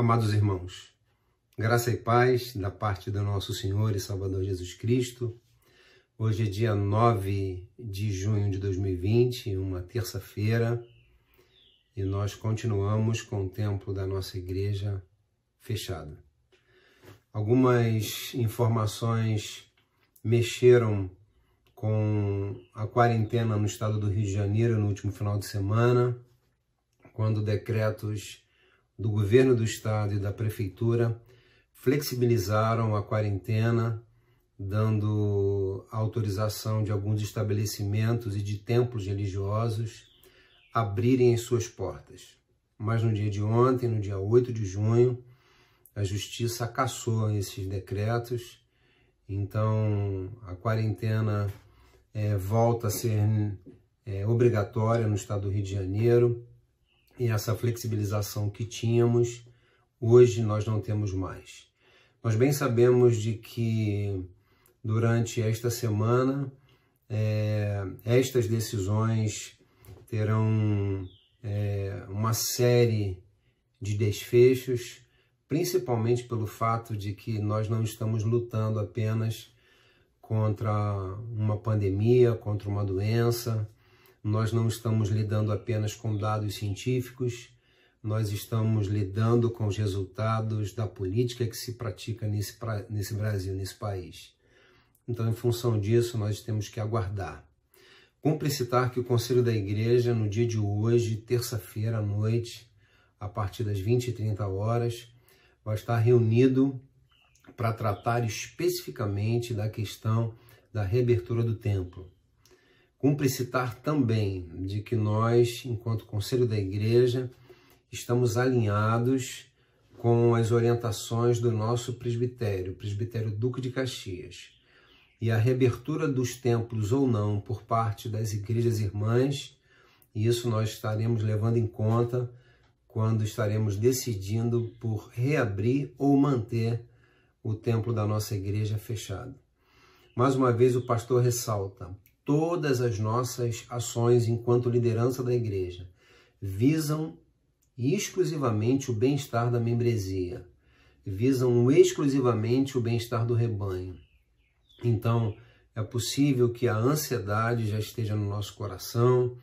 Amados irmãos, graça e paz da parte do nosso Senhor e Salvador Jesus Cristo. Hoje é dia 9 de junho de 2020, uma terça-feira, e nós continuamos com o templo da nossa igreja fechado. Algumas informações mexeram com a quarentena no estado do Rio de Janeiro no último final de semana, quando decretos do governo do estado e da prefeitura flexibilizaram a quarentena, dando autorização de alguns estabelecimentos e de templos religiosos abrirem as suas portas. Mas no dia de ontem, no dia 8 de junho, a justiça cassou esses decretos, então a quarentena volta a ser obrigatória no estado do Rio de Janeiro, e essa flexibilização que tínhamos, hoje nós não temos mais. Nós bem sabemos de que durante esta semana, estas decisões terão uma série de desfechos, principalmente pelo fato de que nós não estamos lutando apenas contra uma pandemia, contra uma doença. Nós não estamos lidando apenas com dados científicos, nós estamos lidando com os resultados da política que se pratica nesse Brasil, nesse país. Então, em função disso, nós temos que aguardar. Cumpre citar que o Conselho da Igreja, no dia de hoje, terça-feira à noite, a partir das 20h30, vai estar reunido para tratar especificamente da questão da reabertura do templo. Cumpre citar também de que nós, enquanto Conselho da Igreja, estamos alinhados com as orientações do nosso presbitério, o presbitério Duque de Caxias. E a reabertura dos templos ou não por parte das igrejas irmãs, isso nós estaremos levando em conta quando estaremos decidindo por reabrir ou manter o templo da nossa igreja fechado. Mais uma vez o pastor ressalta: todas as nossas ações enquanto liderança da igreja visam exclusivamente o bem-estar da membresia, visam exclusivamente o bem-estar do rebanho. Então, é possível que a ansiedade já esteja no nosso coração.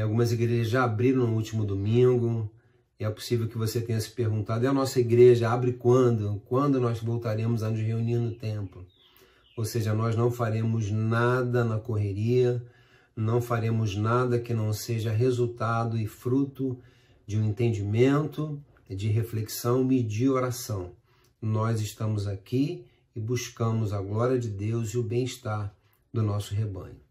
Algumas igrejas já abriram no último domingo. É possível que você tenha se perguntado: e a nossa igreja abre quando? Quando nós voltaremos a nos reunir no templo? Ou seja, nós não faremos nada na correria, não faremos nada que não seja resultado e fruto de um entendimento, de reflexão e de oração. Nós estamos aqui e buscamos a glória de Deus e o bem-estar do nosso rebanho.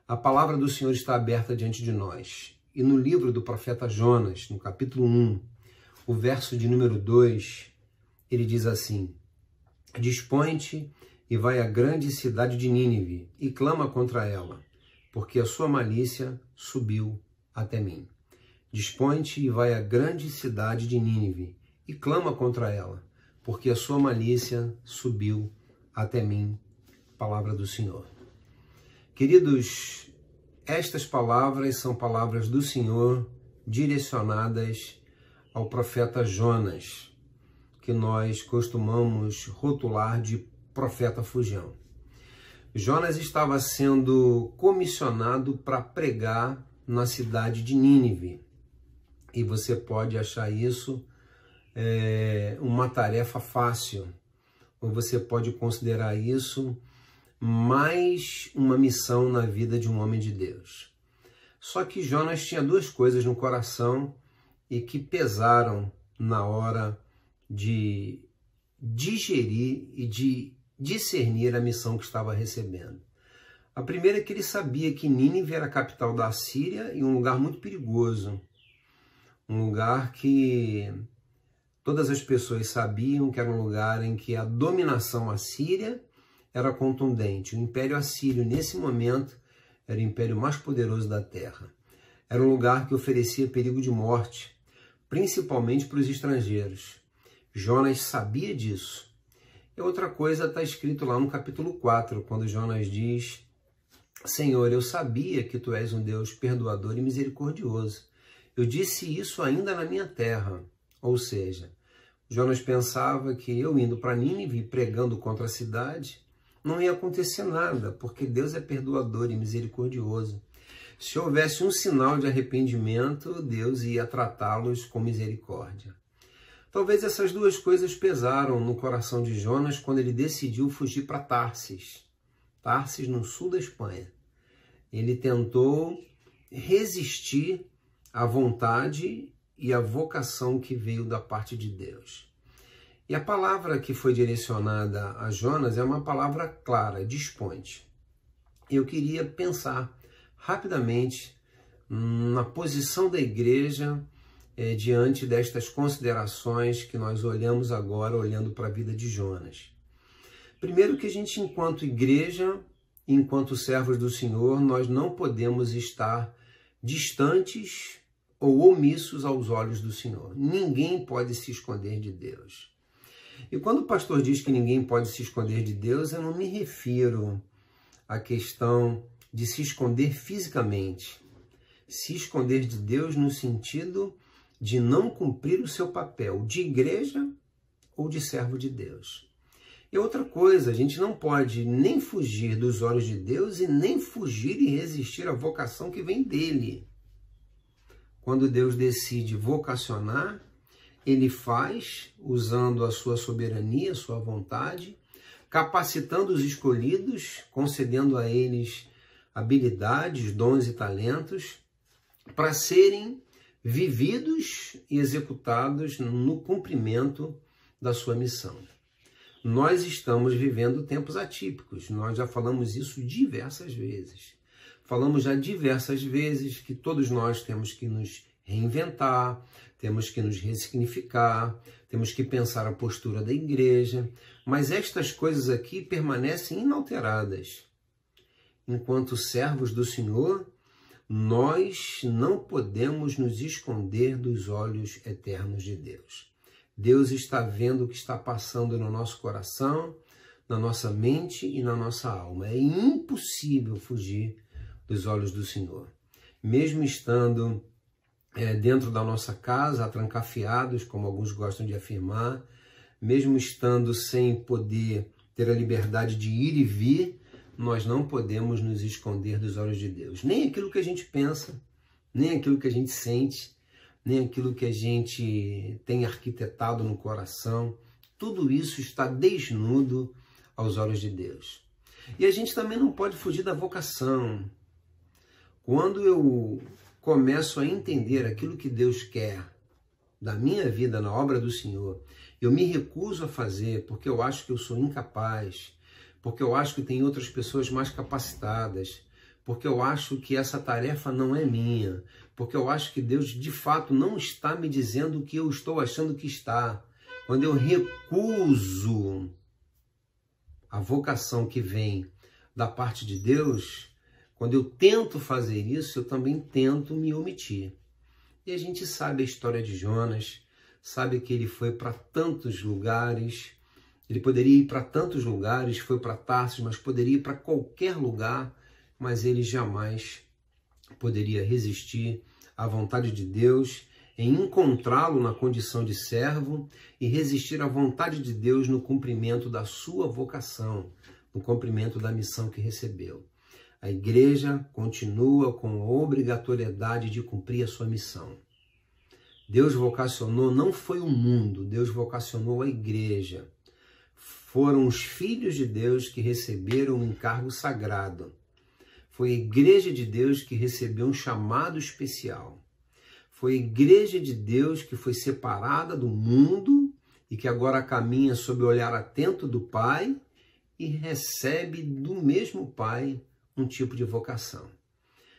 A palavra do Senhor está aberta diante de nós. E no livro do profeta Jonas, no capítulo 1, o verso de número 2, ele diz assim: Dispõe-te e vai à grande cidade de Nínive e clama contra ela, porque a sua malícia subiu até mim. Dispõe-te e vai à grande cidade de Nínive e clama contra ela, porque a sua malícia subiu até mim. Palavra do Senhor. Queridos, estas palavras são palavras do Senhor direcionadas ao profeta Jonas, que nós costumamos rotular de profeta fujão. Jonas estava sendo comissionado para pregar na cidade de Nínive. E você pode achar isso uma tarefa fácil, ou você pode considerar isso mais uma missão na vida de um homem de Deus. Só que Jonas tinha duas coisas no coração e que pesaram na hora de digerir e de discernir a missão que estava recebendo. A primeira é que ele sabia que Nínive era a capital da Assíria e um lugar muito perigoso, um lugar que todas as pessoas sabiam que era um lugar em que a dominação assíria era contundente. O Império Assírio, nesse momento, era o império mais poderoso da terra. Era um lugar que oferecia perigo de morte, principalmente para os estrangeiros. Jonas sabia disso. E outra coisa está escrito lá no capítulo 4, quando Jonas diz: Senhor, eu sabia que tu és um Deus perdoador e misericordioso. Eu disse isso ainda na minha terra. Ou seja, Jonas pensava que eu indo para Nínive, pregando contra a cidade, não ia acontecer nada, porque Deus é perdoador e misericordioso. Se houvesse um sinal de arrependimento, Deus ia tratá-los com misericórdia. Talvez essas duas coisas pesaram no coração de Jonas quando ele decidiu fugir para Tarsis. Tarsis, no sul da Espanha. Ele tentou resistir à vontade e à vocação que veio da parte de Deus. E a palavra que foi direcionada a Jonas é uma palavra clara, dispõe-te. Eu queria pensar rapidamente na posição da igreja diante destas considerações que nós olhamos agora, olhando para a vida de Jonas. Primeiro que a gente, enquanto igreja, enquanto servos do Senhor, nós não podemos estar distantes ou omissos aos olhos do Senhor. Ninguém pode se esconder de Deus. E quando o pastor diz que ninguém pode se esconder de Deus, eu não me refiro à questão de se esconder fisicamente. Se esconder de Deus no sentido de não cumprir o seu papel de igreja ou de servo de Deus. E outra coisa, a gente não pode nem fugir dos olhos de Deus e nem fugir e resistir à vocação que vem dele. Quando Deus decide vocacionar, ele faz usando a sua soberania, a sua vontade, capacitando os escolhidos, concedendo a eles habilidades, dons e talentos para serem vividos e executados no cumprimento da sua missão. Nós estamos vivendo tempos atípicos, nós já falamos isso diversas vezes. Falamos já diversas vezes que todos nós temos que nos reinventar, temos que nos ressignificar, temos que pensar a postura da igreja, mas estas coisas aqui permanecem inalteradas. Enquanto servos do Senhor, nós não podemos nos esconder dos olhos eternos de Deus. Deus está vendo o que está passando no nosso coração, na nossa mente e na nossa alma. É impossível fugir dos olhos do Senhor. Mesmo estando dentro da nossa casa, atrancafiados, como alguns gostam de afirmar, mesmo estando sem poder ter a liberdade de ir e vir, nós não podemos nos esconder dos olhos de Deus. Nem aquilo que a gente pensa, nem aquilo que a gente sente, nem aquilo que a gente tem arquitetado no coração, tudo isso está desnudo aos olhos de Deus. E a gente também não pode fugir da vocação. Quando eu começo a entender aquilo que Deus quer da minha vida na obra do Senhor, eu me recuso a fazer porque eu acho que eu sou incapaz, porque eu acho que tem outras pessoas mais capacitadas, porque eu acho que essa tarefa não é minha, porque eu acho que Deus de fato não está me dizendo o que eu estou achando que está. Quando eu recuso a vocação que vem da parte de Deus, quando eu tento fazer isso, eu também tento me omitir. E a gente sabe a história de Jonas, sabe que ele foi para tantos lugares, ele poderia ir para tantos lugares, foi para Tarsis, mas poderia ir para qualquer lugar, mas ele jamais poderia resistir à vontade de Deus, em encontrá-lo na condição de servo e resistir à vontade de Deus no cumprimento da sua vocação, no cumprimento da missão que recebeu. A igreja continua com a obrigatoriedade de cumprir a sua missão. Deus vocacionou, não foi o mundo, Deus vocacionou a igreja. Foram os filhos de Deus que receberam um encargo sagrado. Foi a igreja de Deus que recebeu um chamado especial. Foi a igreja de Deus que foi separada do mundo e que agora caminha sob o olhar atento do Pai e recebe do mesmo Pai um tipo de vocação.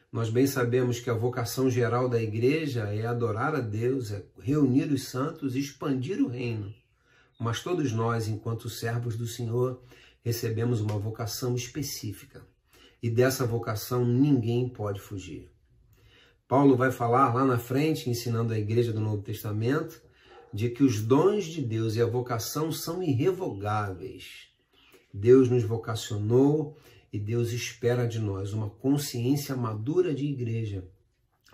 Nós bem sabemos que a vocação geral da igreja é adorar a Deus, é reunir os santos e expandir o reino. Mas todos nós, enquanto servos do Senhor, recebemos uma vocação específica. E dessa vocação ninguém pode fugir. Paulo vai falar lá na frente, ensinando a igreja do Novo Testamento, de que os dons de Deus e a vocação são irrevogáveis. Deus nos vocacionou e Deus espera de nós uma consciência madura de igreja,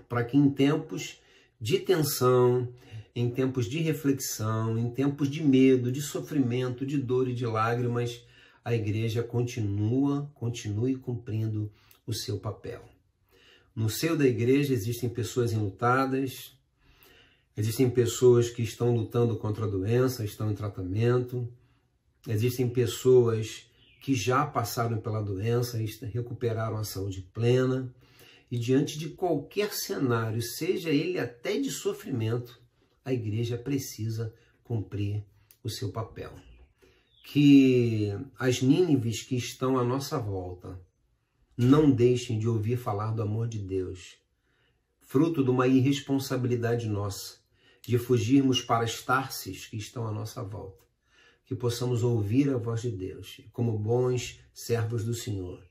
para que em tempos de tensão, em tempos de reflexão, em tempos de medo, de sofrimento, de dor e de lágrimas, a igreja continue cumprindo o seu papel. No seio da igreja existem pessoas enlutadas, existem pessoas que estão lutando contra a doença, estão em tratamento, existem pessoas que já passaram pela doença e recuperaram a saúde plena, e diante de qualquer cenário, seja ele até de sofrimento, a igreja precisa cumprir o seu papel. Que as Nínives que estão à nossa volta não deixem de ouvir falar do amor de Deus, fruto de uma irresponsabilidade nossa, de fugirmos para as Tarsis que estão à nossa volta. Que possamos ouvir a voz de Deus, e como bons servos do Senhor,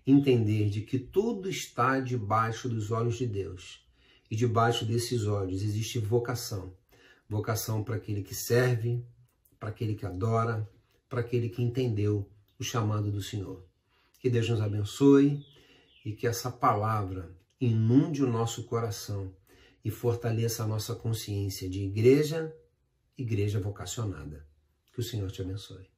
entender de que tudo está debaixo dos olhos de Deus. E debaixo desses olhos existe vocação. Vocação para aquele que serve, para aquele que adora, para aquele que entendeu o chamado do Senhor. Que Deus nos abençoe e que essa palavra inunde o nosso coração e fortaleça a nossa consciência de igreja vocacionada. Que o Senhor te abençoe.